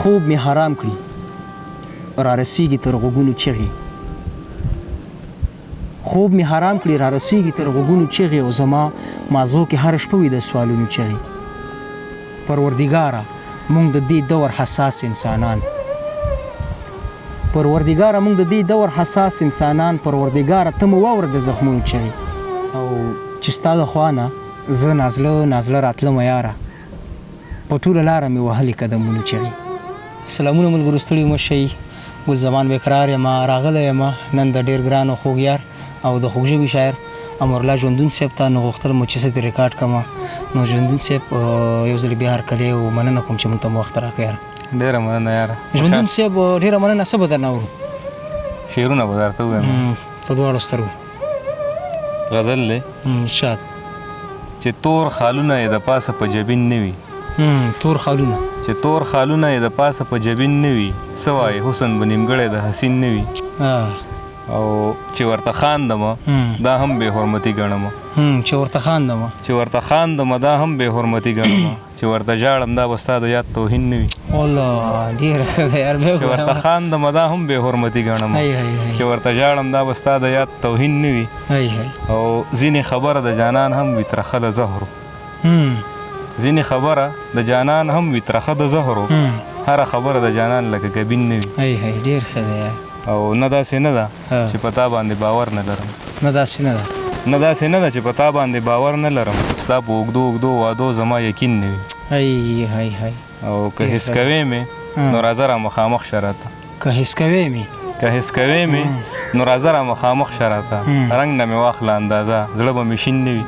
خوب مې حرام کړي را رسیږي تر غوږونو چغې خوب مې حرام کړي را رسیږي تر غوږونو چغې او زما مازغو کې هره شپه وي د سوالونو چغې پروردګاره موږ د دې دور حساس انسانان پروردګاره موږ د دې دور حساس انسانان پروردګاره ته مو واوره د زخمونو چغې او چې ستا د خوا نه زه نازله راتلمه یاره په ټوله لاره مې وهلې قدمونو چغې سلامونه ملګرو ستړي مه شئ ګل زمان بقرار یم راغلی یم نن د ډېر ګران او خوږیار او د خوږژبي شاعر امرالله ژوندون صاحب ته نو غوښتل مو چې څه دې ریکارډ کړمه نو ژوندون صاحب یو ځل بیا هرکلی او مننه کوم چې موږ ته وخت راکړی یاره ډېره مننه یاره ژوندون صاحب ډېره مننه څه به درنه اورو شعرونه به درته ووایم په دواړو سترګو غزل دی شاد چې تور خالونه یې د پاسه په جبین نه وي تور خالونه چې تور خالونه یې د پاسه په جبین نه وي څه وایې حسن به نیمګړی د حسین نه وي او چې ورته خاندمه دا هم بې حرمتي ګڼمه چې ورته خاندمه دا هم بې حرمتي ګڼمه چې ورته ژاړم دا به ستا د یاد توهین نه وي چې ورته خاندمه دا هم بې حرمتي ګڼمه چې ورته ژاړم دا به ستا د یاد توهین نه وي او ځینې خبره د جانان هم وي ترخه د زهرو ځینې خبره د جانان هم وي ترخه د زهرو هره خبره د جانان لکه ګبین نه وي ډېر ښه دی او نه داسې نه ده چې په تا باندې باور نه لرم نه داسې نه ده چې په تا باندې باور نه لرم ستا په اوږدو وعدو زما یقین نه وي او که حس کوې مې نو راځه را مخامخ شه راته که حس کوې مې نو راځه را مخامخ شه راته رنګ نه مې واخله اندازه زړه به مې شین نه وي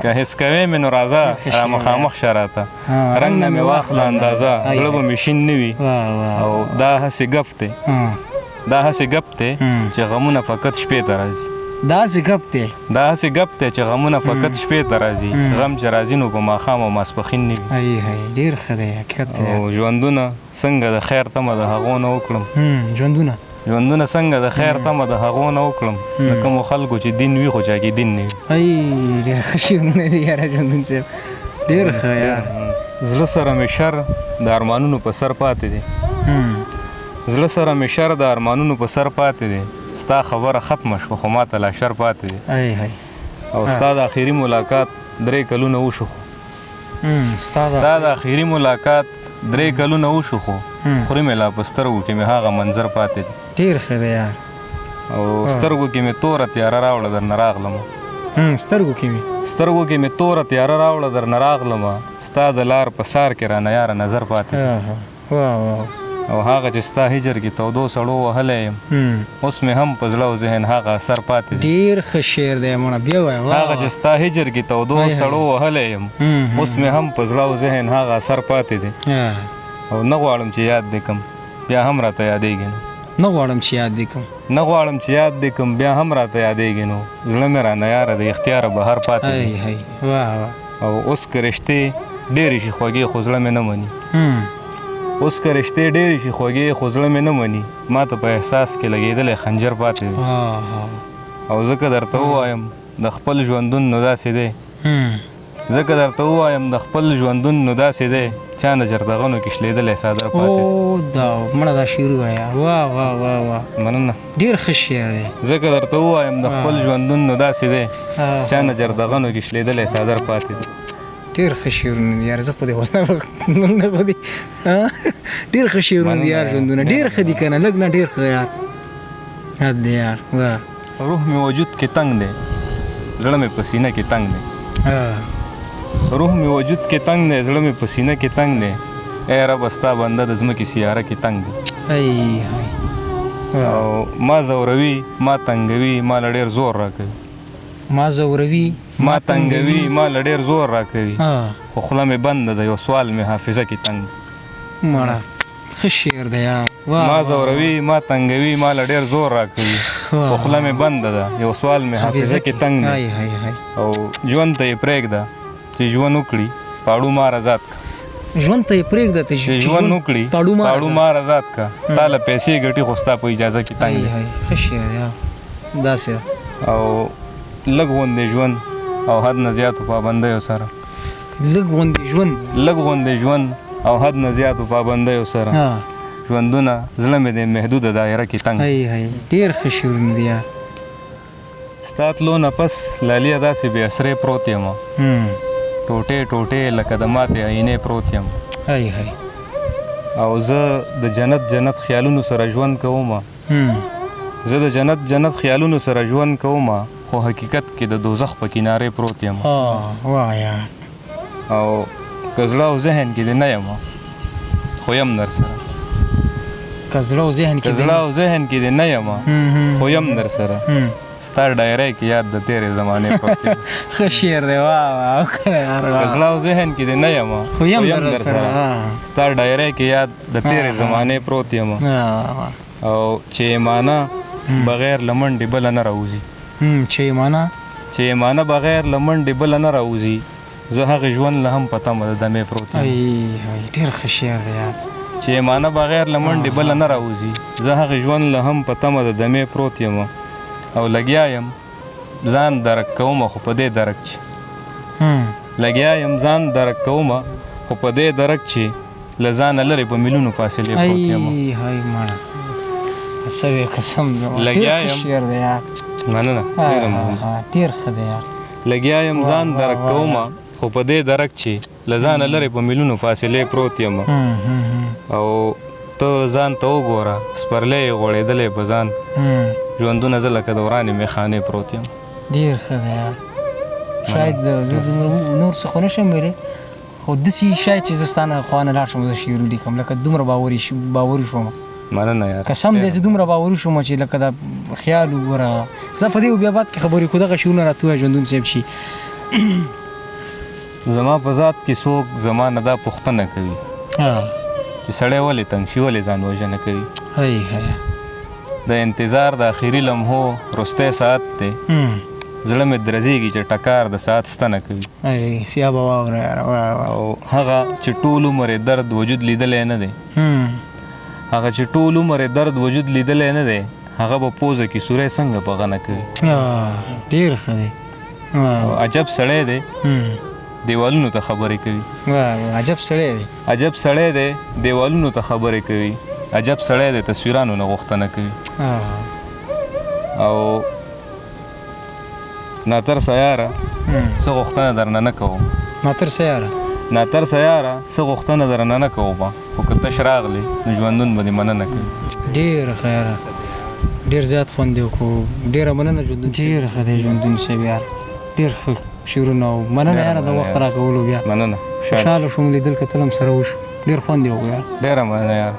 که حس کوې مې نو راځه را مخامخ شه راته رنګ نه مې واخله اندازه زړه به مې شین نه وي او دا هسې ګپ دی چې غمونه فقط شپې ته راځي دا هسې ګپ دی چې غمونه فقط شپې ته راځي غم چې راځي نو په ماښام او ماسپښین نه وي ډېر ښه دی حقیقت دی او ژوندونه څنګه د خیر تمه د هغو نه وکړم ژوندونه څنګه د خیر تمه د هغو نه وکړم د کومو خلکو چې دین وي خو چا کې دین نه وي ډېر ښه شعرونه دي یاره ژوندون صاحب ډېر ښه یار زړه سره مې شر د ارمانونو په سر پاتې دی ستا خبره ختمه شوه خو ماته لا شر پاتې دی او ستا د آخري ملاقات 3 کلونه وشو خو خوري مې لا په سترګو کې مې هغه منظر پاتې دی ډېر ښه دی یار او سترګو کې مې توره تیاره راوړه درنه راغلمه ستا د لار په سار کې رانه یاره نظر پاتې دی او هغه چې ستا هجر کې تودو سړو وهلی یم اوس مې هم په زړه او ذهن هغه اثر پاتې دی ډېر ښه شعر دی مړه بیا وایه هغه چې ستا هجر کې تودو سړو وهلی یم اوس مې هم په زړه او ذهن هغه اثر پاتې دی او نه غواړم چې یاد دې کم بیا هم راته یادېږي نه غواړم چې یاد دې کم بیا هم راته یادېږي نو زړه مې رانه یاره د اختیاره بهر پاتې دی او اوس که رشتې ډېرې شي خوږې خو زړه مې نه مني ما ته په احساس کې لګېدلی خنجر پاتې دی او ځکه درته ووایم د خپل ژوندون نو داسې دی چا نه جردغنو کې شلېدلی څادر پاتې مړه دا شعر ووایه مننه ډېر ښه شعر دی ځکه درته ووایم د خپل ژوندون نو داسې دی چا نه جردغنو کې شلېدلی څادر پاتې دی ډېر ښه شعرونه دي یار زه خو دې ډېر ښه شعرونه دي یار ژوندونه ډېر ښه دي که نه لږ نه ډېر ښه یار حد دی یار روح مې وجود کې تنګ دی زړه مې په سینه کې تنګ دی ای رب ستا بنده د ځمکې سیاره کې تنګ دی او ما ځوروي ما تنګوي ما له ډېر زور راکوي خو خوله مې بنده ده یو سوال مې حافظه کې تنګ دی مړه ښه شعر دی یار ما ځوروي ما تنګوي ما له ډېر زور راکوي خو خوله مې بنده ده یو سوال مې حافظه کې تنګ دی او ژوند ته یې پرېږده چې ژوند وکړي پاړو مار آزاد کا پاړو مار آزاد کا تا له پیسې ګټي خو ستا په اجازه کې تنګ دی ښه شعر دی داسې او لږ غوندې ژوند او حد نه زیاتو پابندیو سره لږ غوندې ژوند او حد نه زیاتو پابندیو سره ژوندونه زړه مې د محدوده دایره کې تنګ ډېر ښه شعرونه دي یار. ستا تلو نه پس لاليه داسې بې اسرې پروت یم ټوټې ټوټې لکه د ماتې آینې پروت یم او زه د جنت خیالونو سره ژوند کوم زه د جنت خیالونو سره ژوند کوم خو حقیقت کې د دوزخ په کنارې پروت یم او که زړه او ذهن کې د نه یم خو یم در سره که زړه او ذهن کې د نه یم خو یم در سره ستا ډایری کې یاد د تیرې زمانې پروت یم ښه شعر دی واه که زړه او ذهن کې د نه یم خو یم در سره ستا ډایری کې یاد د تیرې زمانې پروت یم او چې ایمانه بغیر له منډې بله نه راوځي چې ایمانه بغیر له منډې بله نه راوځي زه هغې ژوند له هم په تمه د دمې پروت یم ډېر ښه شعر دی یار. چې ایمانه بغیر له منډې بله نه راوځي زه هغې ژوند له هم په تمه د دمې پروت یم او لګیا یم ځان درک کومه خو په دې درک چې خو په دې درک چې له ځانه لرې په میلونو فاصلې پروت یم لګیا یم ځان درک کومه خو په دې درک چې له ځانه لرې په میلونو فاصلې پروت یم او ته ځان ته وګوره سپرلی یې غوړېدلی په ځان ژوندونه زه لکه د ورانې میخانې پروت یم. ډېر ښه دی یار. شاید زه نور څه خو نه شم ویلی خو داسې شاید چې زه ستا نه خوا نه لاړ شم زه شعر ولیکم لکه دومره باوري شوم. مننه یار. قسم دی زه دومره باوري شوم چې لکه دا خیال وګوره زه په دې بیا بعد کې خبرې کو دغه شعرونه راته ووایه ژوندون صاحب شي زما په ذات کې څوک زما نه دا پوښتنه کوي چې سړی ولې تنګ شي ولې ځان وژنه کوي د انتظار د اخري لمحو وروستی ساعت دی زړه مې درزېږي چې ټکار د ساعت ستنه کوي او هغه چې ټول عمر یې درد وجود لیدلی نه دی هغه به پوزه کې سوری څنګه په غنه کوي. ډېر ښه دی. عجب سړی دی دیوالونو ته خبرې کوي. عجب سړی دی دیوالونو ته خبرې کوي. عجب سړی دی تصویرانو نه غوښتنه کوي. او ناترسه یاره څه غوښتنه درنه نه کوم ناترسه یاره څه غوښتنه درنه نه کوم خو که تش راغلی نو ژوندون به دې مننه کوي. ډېر ښه یاره ډېر زیات خوند یې وکړو ډېره مننه ژوندون ډېر ښه دی ژوندون صاحب یار ډېر ښه شعرونه او مننه یاره د وخت راکولو بیا مننه خوشحاله شوم لیدل کتل هم سره وشو ډېر خوند یې وکړو یار ډېره مننه یار